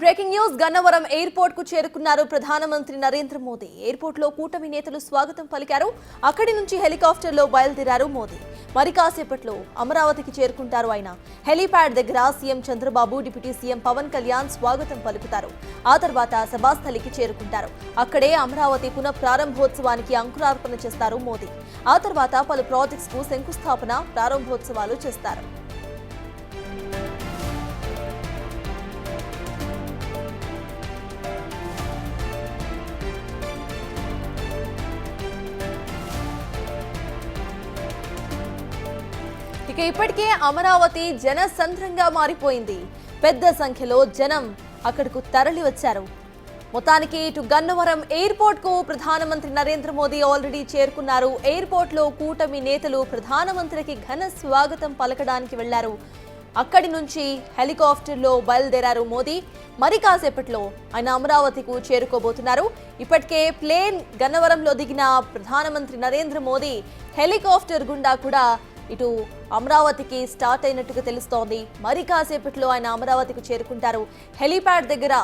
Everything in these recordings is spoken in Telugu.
బ్రేకింగ్ న్యూస్ గన్నవరం ఎయిర్పోర్ట్ కు చేరుకున్నారు ప్రధానమంత్రి నరేంద్ర మోదీ. ఎయిర్పోర్ట్ లో కూటమి నేతలు స్వాగతం పలికారు. అక్కడి నుంచి హెలికాప్టర్ లో బయలుదేరారు మోదీ. మరి కాసేపట్లో అమరావతికి చేరుకుంటారు ఆయన. హెలీప్యాడ్ దగ్గర CM Chandrababu, deputy CM Pawan Kalyan స్వాగతం పలుకుతారు. ఆ తర్వాత సభాస్థలికి చేరుకుంటారు. అక్కడే అమరావతి పునఃప్రారంభోత్సవానికి అంకురార్పణ చేస్తారు మోదీ. ఆ తర్వాత పలు ప్రాజెక్ట్స్ కు శంకుస్థాపన, ప్రారంభోత్సవాలు చేస్తారు. ఇక ఇప్పటికే అమరావతి జనసంద్రంగా మారిపోయింది. పెద్ద సంఖ్యలో జనం అక్కడకు తరలి వచ్చారు. మొత్తానికి ఇటు గన్నవరం ఎయిర్పోర్ట్ కు ప్రధానమంత్రి నరేంద్ర మోదీ ఆల్రెడీ చేరుకున్నారు. ఎయిర్పోర్ట్ లో కూటమి నేతలు ప్రధానమంత్రికి ఘన స్వాగతం పలకడానికి వెళ్లారు. అక్కడి నుంచి హెలికాప్టర్ లో బయలుదేరారు మోదీ. మరి కాసేపట్లో ఆయన అమరావతికు చేరుకోబోతున్నారు. ఇప్పటికే ప్లేన్ గన్నవరంలో దిగిన ప్రధానమంత్రి నరేంద్ర మోదీ హెలికాప్టర్ గుండా కూడా ఇటు అమరావతికి స్టార్ట్ అయినట్టుగా తెలుస్తోంది. మరి కాసేపట్లో ఆయన అమరావతికి చేరుకుంటారు. హెలీప్యాడ్ దగ్గర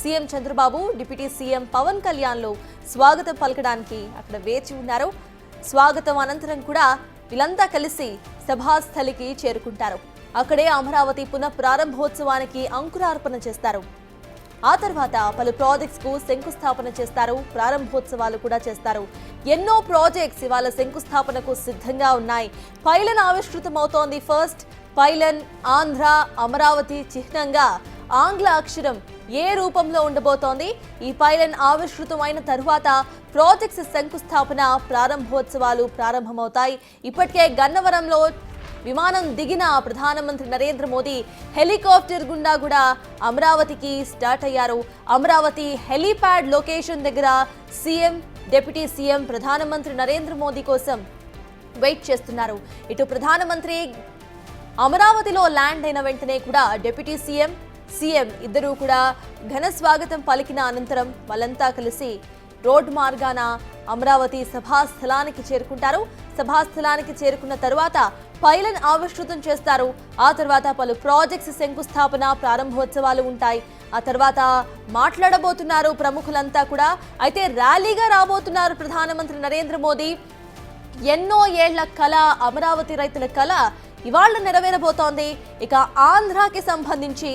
CM Chandrababu, deputy CM Pawan కళ్యాణ్లు స్వాగతం పలకడానికి అక్కడ వేచి ఉన్నారు. స్వాగతం అనంతరం కూడా వీళ్ళంతా కలిసి సభాస్థలికి చేరుకుంటారు. అక్కడే అమరావతి పునఃప్రారంభోత్సవానికి అంకురార్పణ చేస్తారు. ఆ తర్వాత పలు ప్రాజెక్ట్స్ కు శంకుస్థాపన చేస్తారు. ప్రారంభోత్సవాలు కూడా చేస్తారు. ఎన్నో ప్రాజెక్ట్స్ ఇవాళ శంకుస్థాపనకు సిద్ధంగా ఉన్నాయి. పైలన్ ఆవిష్కృతమవుతోంది. ఫస్ట్ పైలన్ ఆంధ్ర అమరావతి చిహ్నంగా ఆంగ్ల అక్షరం ఏ రూపంలో ఉండబోతోంది. ఈ పైలన్ ఆవిష్కృతమైన తరువాత ప్రాజెక్ట్స్ శంకుస్థాపన, ప్రారంభోత్సవాలు ప్రారంభమవుతాయి. ఇప్పటికే గన్నవరంలో విమానం దిగిన ప్రధానమంత్రి నరేంద్ర మోదీ హెలికాప్టర్ గుండా కూడా అమరావతికి స్టార్ట్ అయ్యారు. అమరావతి హెలీప్యాడ్ లొకేషన్ దగ్గర సీఎం, డిప్యూటీ సీఎం ప్రధానమంత్రి నరేంద్ర మోదీ కోసం వెయిట్ చేస్తున్నారు. ఇటు ప్రధానమంత్రి అమరావతిలో ల్యాండ్ అయిన వెంటనే కూడా డిప్యూటీ సీఎం ఇద్దరూ కూడా ఘన స్వాగతం పలికిన అనంతరం వాళ్ళంతా కలిసి రోడ్డు మార్గాన అమరావతి సభాస్థలానికి చేరుకుంటారు. సభాస్థలానికి చేరుకున్న తరువాత పైలన్ ఆవిష్కృతం చేస్తారు. ఆ తర్వాత పలు ప్రాజెక్ట్స్ శంకుస్థాపన, ప్రారంభోత్సవాలు ఉంటాయి. ఆ తర్వాత మాట్లాడబోతున్నారు ప్రముఖులంతా కూడా. అయితే ర్యాలీగా రాబోతున్నారు ప్రధానమంత్రి నరేంద్ర మోదీ. ఎన్నో ఏళ్ల కళ, అమరావతి రైతుల కళ ఇవాళ నెరవేరబోతోంది. ఇక ఆంధ్రాకి సంబంధించి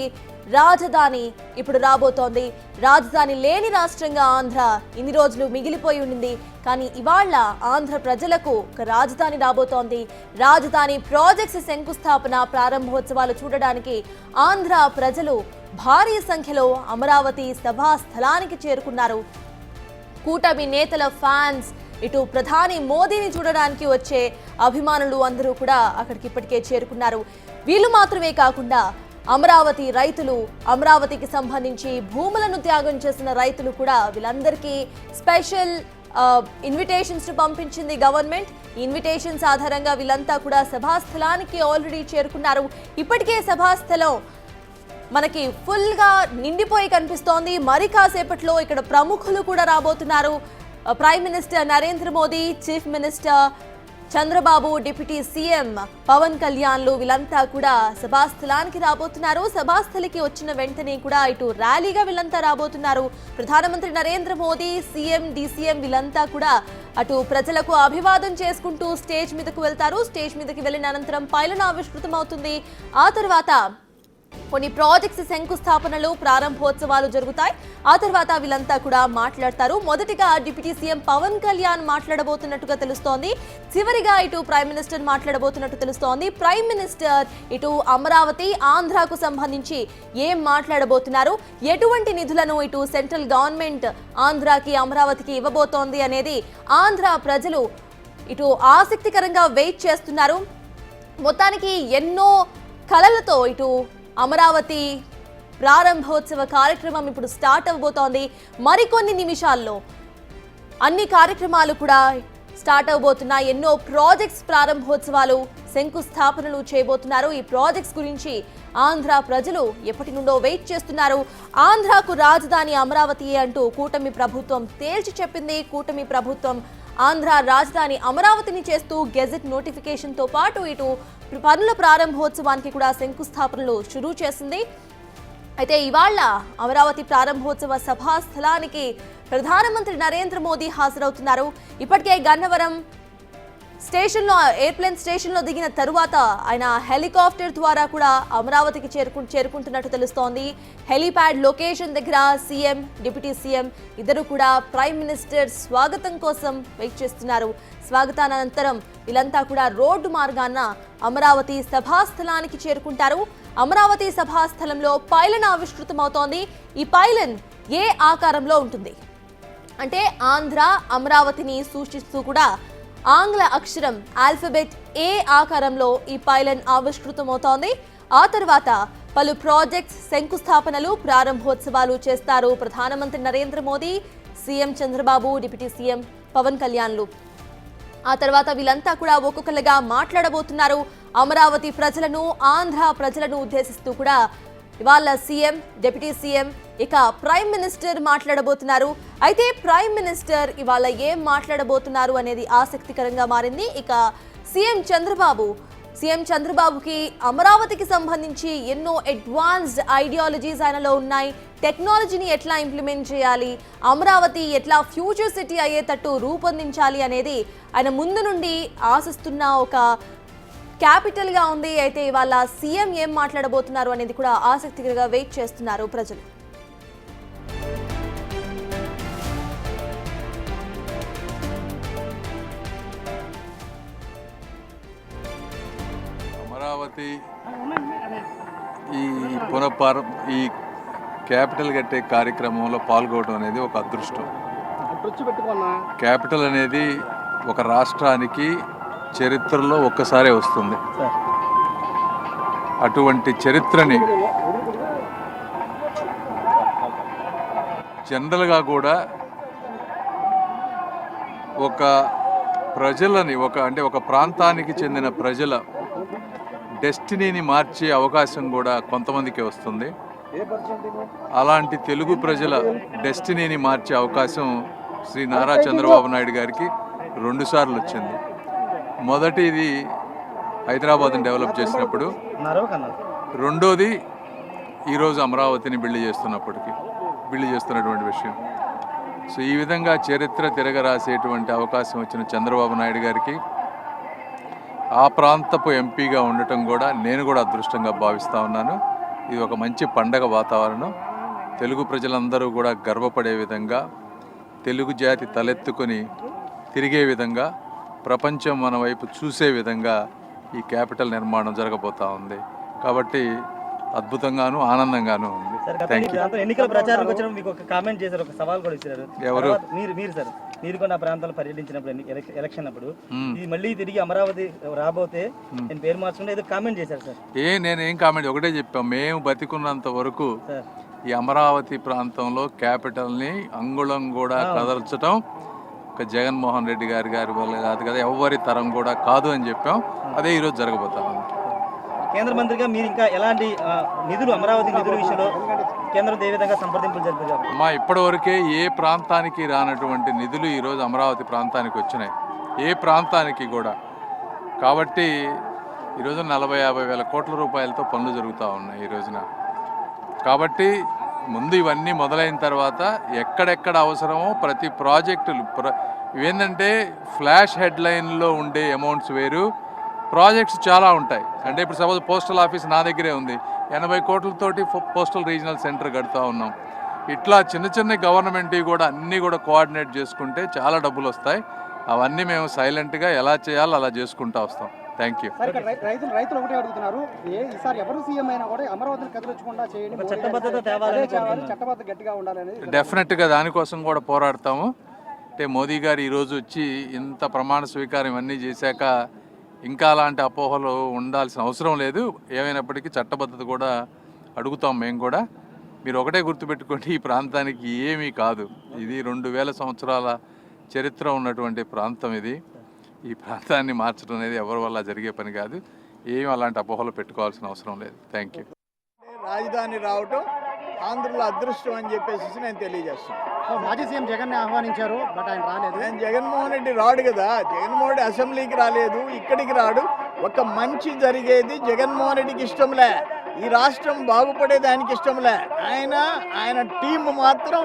రాజధాని ఇప్పుడు రాబోతోంది. రాజధాని లేని రాష్ట్రంగా ఆంధ్ర ఇన్ని రోజులు మిగిలిపోయి ఉండింది. కానీ ఇవాళ ఆంధ్ర ప్రజలకు ఒక రాజధాని రాబోతోంది. రాజధాని ప్రాజెక్ట్స్ శంకుస్థాపన, ప్రారంభోత్సవాలు చూడడానికి ఆంధ్ర ప్రజలు భారీ సంఖ్యలో అమరావతి సభా స్థలానికి చేరుకున్నారు. కూటమి నేతల ఫ్యాన్స్, ఇటు ప్రధాని మోదీని చూడడానికి వచ్చే అభిమానులు అందరూ కూడా అక్కడికి ఇప్పటికే చేరుకున్నారు. వీళ్ళు మాత్రమే కాకుండా అమరావతి రైతులు, అమరావతికి సంబంధించి భూములను త్యాగం చేసిన రైతులు కూడా, వీళ్ళందరికీ స్పెషల్ ఇన్విటేషన్స్ పంపించింది గవర్నమెంట్. ఇన్విటేషన్స్ ఆధారంగా వీళ్ళంతా కూడా సభాస్థలానికి ఆల్రెడీ చేరుకున్నారు. ఇప్పటికే సభాస్థలం మనకి ఫుల్ గా నిండిపోయి కనిపిస్తోంది. మరి కాసేపట్లో ఇక్కడ ప్రముఖులు కూడా రాబోతున్నారు. Prime minister Narendra Modi, chief minister Chandrababu, deputy CM Pawan కళ్యాణ్లు వీళ్ళంతా కూడా సభాస్థలానికి రాబోతున్నారు. సభాస్థలికి వచ్చిన వెంటనే కూడా ఇటు ర్యాలీగా వీళ్ళంతా రాబోతున్నారు. ప్రధానమంత్రి నరేంద్ర మోదీ, సీఎం, డీసీఎం వీళ్ళంతా కూడా అటు ప్రజలకు అభివాదం చేసుకుంటూ స్టేజ్ మీదకు వెళ్తారు. స్టేజ్ మీదకి వెళ్ళిన అనంతరం పైలన్ ఆవిష్కృతం అవుతుంది. ఆ తర్వాత కొన్ని ప్రాజెక్ట్స్ శంకుస్థాపనలు, ప్రారంభోత్సవాలు జరుగుతాయి. ఆ తర్వాత వీళ్ళంతా కూడా మాట్లాడతారు. మొదటిగా డిప్యూటీ సీఎం పవన్ కళ్యాణ్ మాట్లాడబోతున్నట్టుగా తెలుస్తోంది. చివరిగా ఇటు ప్రైమ్ మినిస్టర్ మాట్లాడబోతున్నట్టు తెలుస్తోంది. ప్రైమ్ మినిస్టర్ ఇటు అమరావతి, ఆంధ్రాకు సంబంధించి ఏం మాట్లాడబోతున్నారు, ఎటువంటి నిధులను ఇటు సెంట్రల్ గవర్నమెంట్ ఆంధ్రాకి, అమరావతికి ఇవ్వబోతోంది అనేది ఆంధ్ర ప్రజలు ఇటు ఆసక్తికరంగా వెయిట్ చేస్తున్నారు. మొత్తానికి ఎన్నో కలలతో ఇటు అమరావతి ప్రారంభోత్సవ కార్యక్రమం ఇప్పుడు స్టార్ట్ అవబోతోంది. మరికొన్ని నిమిషాల్లో అన్ని కార్యక్రమాలు కూడా స్టార్ట్ అవబోతున్నాయి. ఎన్నో ప్రాజెక్ట్స్ ప్రారంభోత్సవాలు, శంకుస్థాపనలు చేయబోతున్నారు. ఈ ప్రాజెక్ట్స్ గురించి ఆంధ్ర ప్రజలు ఎప్పటి నుండో వెయిట్ చేస్తున్నారు. ఆంధ్రాకు రాజధాని అమరావతి అంటూ కూటమి ప్రభుత్వం తేల్చి చెప్పింది. కూటమి ప్రభుత్వం ఆంధ్ర రాజధాని అమరావతిని చేస్తూ గెజెట్ నోటిఫికేషన్ తో పాటు ఇటు పనుల ప్రారంభోత్సవానికి కూడా శంకుస్థాపనలు షురూ చేసింది. అయితే ఇవాళ అమరావతి ప్రారంభోత్సవ సభా స్థలానికి ప్రధానమంత్రి నరేంద్ర మోదీ హాజరవుతున్నారు. ఇప్పటికే గన్నవరం స్టేషన్లో ఎయిర్ప్లేన్ స్టేషన్లో దిగిన తరువాత ఆయన హెలికాప్టర్ ద్వారా కూడా అమరావతికి చేరుకుంటున్నట్టు తెలుస్తోంది. హెలీప్యాడ్ లొకేషన్ దగ్గర సీఎం, డిప్యూటీ సీఎం ఇద్దరు కూడా ప్రైమ్ మినిస్టర్ స్వాగతం కోసం వెయిట్ చేస్తున్నారు. స్వాగతానంతరం వీళ్ళంతా కూడా రోడ్డు మార్గాన అమరావతి సభాస్థలానికి చేరుకుంటారు. అమరావతి సభాస్థలంలో పైలన్ ఆవిష్కృతమవుతోంది. ఈ పైలన్ ఏ ఆకారంలో ఉంటుంది అంటే ఆంధ్ర అమరావతిని సూచిస్తూ కూడా ఆంగ్ల అక్షరం ఆల్ఫబెట్ ఏ ఆకారంలో ఈ పైలన్ ఆవిష్కృతమవుతోంది. ఆ తర్వాత పలు ప్రాజెక్ట్స్ శంకుస్థాపనలు, ప్రారంభోత్సవాలు చేస్తారు ప్రధానమంత్రి Narendra Modi, CM Chandrababu, deputy CM Pawan కళ్యాణ్లు. ఆ తర్వాత వీళ్ళంతా కూడా ఒక్కొక్కరుగా మాట్లాడబోతున్నారు. అమరావతి ప్రజలను, ఆంధ్ర ప్రజలను ఉద్దేశిస్తూ కూడా ఇవాళ సీఎం, డిప్యూటీ సీఎం ఇక ప్రైమ్ మినిస్టర్ మాట్లాడబోతున్నారు. అయితే ప్రైమ్ మినిస్టర్ ఇవాళ ఏం మాట్లాడబోతున్నారు అనేది ఆసక్తికరంగా మారింది. ఇక సీఎం చంద్రబాబుకి అమరావతికి సంబంధించి ఎన్నో అడ్వాన్స్డ్ ఐడియాలజీస్ ఆయనలో ఉన్నాయి. టెక్నాలజీని ఎట్లా ఇంప్లిమెంట్ చేయాలి, అమరావతి ఎట్లా ఫ్యూచర్ సిటీ అయ్యేటట్టు రూపొందించాలి అనేది ఆయన ముందు నుండి ఆశిస్తున్న ఒక క్యాపిటల్గా ఉంది. అయితే ఇవాళ సీఎం ఏం మాట్లాడబోతున్నారు అనేది కూడా ఆసక్తికరంగా వెయిట్ చేస్తున్నారు ప్రజలు. అమరావతి ఈ క్యాపిటల్ కట్టే కార్యక్రమంలో పాల్గొనడం అనేది ఒక అదృష్టం. క్యాపిటల్ అనేది ఒక రాష్ట్రానికి చరిత్రలో ఒక్కసారే వస్తుంది. అటువంటి చరిత్రని జనరల్గా కూడా ఒక ప్రజలని ఒక ప్రాంతానికి చెందిన ప్రజల డెస్టినీని మార్చే అవకాశం కూడా కొంతమందికి వస్తుంది. అలాంటి తెలుగు ప్రజల డెస్టినీని మార్చే అవకాశం శ్రీ నారా చంద్రబాబు నాయుడు గారికి 2 సార్లు వచ్చింది. మొదటిది హైదరాబాద్ని డెవలప్ చేసినప్పుడు, రెండోది ఈరోజు అమరావతిని బిల్డ్ చేస్తున్నటువంటి విషయం. సో ఈ విధంగా చరిత్ర తిరగరాసేటువంటి అవకాశం వచ్చిన చంద్రబాబు నాయుడు గారికి ఆ ప్రాంతపు ఎంపీగా ఉండటం కూడా నేను కూడా అదృష్టంగా భావిస్తూ ఉన్నాను. ఇది ఒక మంచి పండగ వాతావరణం. తెలుగు ప్రజలందరూ కూడా గర్వపడే విధంగా, తెలుగు జాతి తలెత్తుకొని తిరిగే విధంగా, ప్రపంచం మన వైపు చూసే విధంగా ఈ క్యాపిటల్ నిర్మాణం జరగబోతా ఉంది. కాబట్టి అద్భుతంగాను ఆనందంగాను ఉంది. ఎన్నికల ప్రచారానికి వచ్చినప్పుడు మీకు ఒక కామెంట్ చేశారు, ఒక సవాల్ కూడా ఇచ్చారు. ఎవరు? మీరు సార్, మీరు కూడా ఆ ప్రాంతాల్లో పర్యటించినప్పుడు ఎలక్షన్ అప్పుడు ఇది మళ్ళీ తిరిగి అమరావతి రాబోతే నేను పేరు మార్చుకుంటే ఏదో కామెంట్ చేశారు సార్. నేనేం కామెంట్, ఒకటే చెప్పాం, మేము బతికున్నంత వరకు ఈ అమరావతి ప్రాంతంలో క్యాపిటల్ని అంగుళం కూడా కదల్చడం జగన్మోహన్ రెడ్డి గారి వల్ల కాదు కదా, ఎవరి తరం కూడా కాదు అని చెప్పాం. అదే ఈరోజు జరగబోతా ఉంది. కేంద్ర మంత్రిగా మీరు ఇంకా ఎలాంటి నిధులు, అమరావతి నిధుల విషయంలో కేంద్రం ఏ విధంగా సంప్రదింపులు జరుపుతారు? అమ్మా, ఇప్పటివరకే ఏ ప్రాంతానికి రానటువంటి నిధులు ఈరోజు అమరావతి ప్రాంతానికి వచ్చినాయి, ఏ ప్రాంతానికి కూడా. కాబట్టి ఈరోజు 40-50 వేల కోట్ల రూపాయలతో పనులు జరుగుతూ ఉన్నాయి ఈ రోజున. కాబట్టి ముందు ఇవన్నీ మొదలైన తర్వాత ఎక్కడెక్కడ అవసరమో ప్రతి ప్రాజెక్టులు ఇవేంటంటే ఫ్లాష్ హెడ్లైన్లో ఉండే అమౌంట్స్ వేరు, ప్రాజెక్ట్స్ చాలా ఉంటాయి. అంటే ఇప్పుడు సపోజ్ పోస్టల్ ఆఫీస్ నా దగ్గరే ఉంది, 80 కోట్లతోటి పోస్టల్ రీజనల్ సెంటర్ కడుతూ ఉన్నాం. ఇట్లా చిన్న గవర్నమెంట్ కూడా అన్నీ కూడా కోఆర్డినేట్ చేసుకుంటే చాలా డబ్బులు వస్తాయి. అవన్నీ మేము సైలెంట్గా ఎలా చేయాలో అలా చేసుకుంటూ వస్తాం. Thank you. రైతులు ఒకటే అడుగుతున్నారు, ఈసారి ఎవరు సీఎం అయినా కూడా అమరావతిని కదిలించకుండా చేయండి, చట్టబద్ధత గట్టిగా ఉండాలని. డెఫినెట్గా దానికోసం కూడా పోరాడతాము. అంటే మోదీ గారు ఈరోజు వచ్చి ఇంత ప్రమాణ స్వీకారం ఇవన్నీ చేశాక ఇంకా అలాంటి అపోహలు ఉండాల్సిన అవసరం లేదు. ఏమైనప్పటికీ చట్టబద్ధత కూడా అడుగుతాం మేము కూడా. మీరు ఒకటే గుర్తుపెట్టుకోండి, ఈ ప్రాంతానికి ఏమీ కాదు, ఇది 2000 సంవత్సరాల చరిత్ర ఉన్నటువంటి ప్రాంతం. ఈ ప్రాంతాన్ని మార్చడం అనేది ఎవరి వల్ల జరిగే పని కాదు. ఏమి అలాంటి అపోహలు పెట్టుకోవాల్సిన అవసరం లేదు. Thank you. రాజధాని రావటం ఆంధ్రలో అదృష్టం అని చెప్పేసి నేను తెలియజేస్తున్నాను. మాజీ సీఎం జగన్ ఆహ్వానించారు, బట్ ఆయన రాలేదు. జగన్మోహన్ రెడ్డి రాడు కదా, జగన్మోహన్ రెడ్డి అసెంబ్లీకి రాలేదు, ఇక్కడికి రాడు. ఒక మంచి జరిగేది జగన్మోహన్ రెడ్డికి ఇష్టంలే. ఈ రాష్ట్రం బాగుపడేదానికి ఇష్టంలే. ఆయన టీం మాత్రం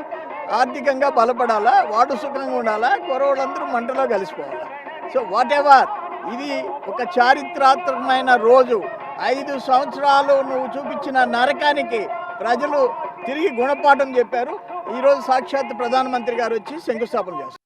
ఆర్థికంగా బలపడాలా, వాడు సుఖంగా ఉండాలా, కురవాళ్ళందరూ మంటలో కలిసిపోవాలా. సో వాట్ ఎవర్, ఇది ఒక చారిత్రాత్మకమైన రోజు. 5 సంవత్సరాలు నువ్వు చూపించిన నరకానికి ప్రజలు తిరిగి గుణపాఠం చెప్పారు. ఈరోజు సాక్షాత్ ప్రధానమంత్రి గారు వచ్చి శంకుస్థాపన చేస్తారు.